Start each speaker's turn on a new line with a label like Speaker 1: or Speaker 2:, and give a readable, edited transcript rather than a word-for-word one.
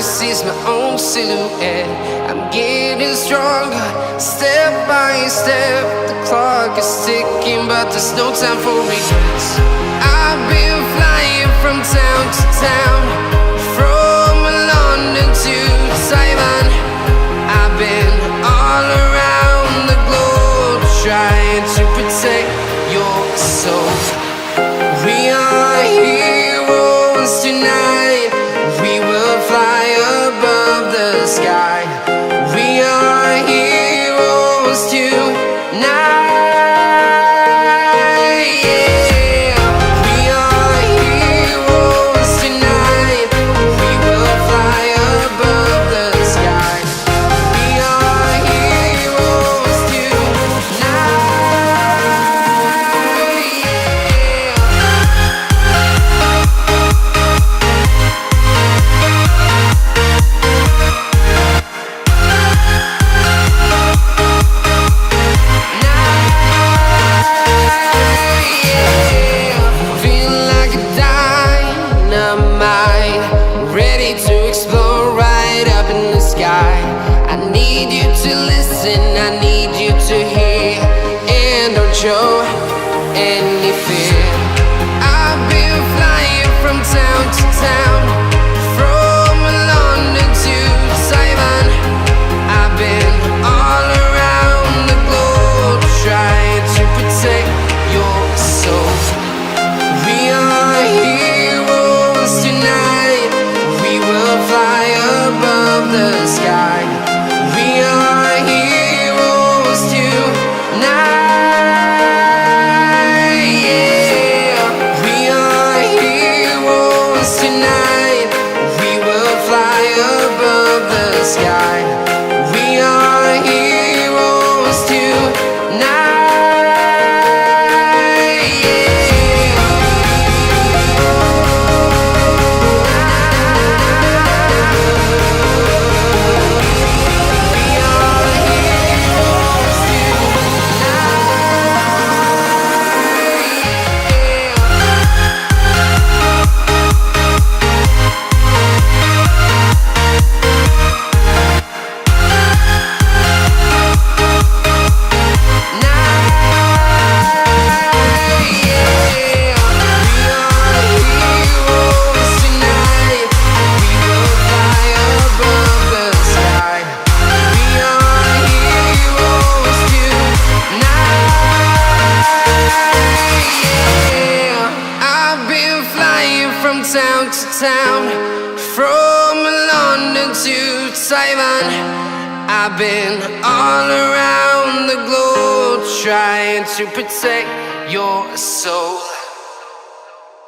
Speaker 1: can seize my own silhouette. I'm getting stronger, step by step. The clock is ticking, but there's no time for regrets. I've been flying from town to town, from London to Taiwan. I've been all around the globe, trying to protect your soul. We are heroes tonight. We will fly above the sky. We are heroes tonight. Yeah. We are heroes tonight. We will fly above the sky. We are heroes tonight. Feeling like a dynamite, ready to explode right up in the sky. I need you to listen, I need you to hear, and don't show any fear. I've been flying from town to town, from London to Taiwan. I've been all around the globe, trying to protect your soul. We are heroes tonight. We will fly above the sky. We are heroes tonight. Yeah. We are heroes tonight. We will fly above the sky. We are heroes tonight. Town to town, from London to Taiwan. I've been all around the globe, trying to protect your soul.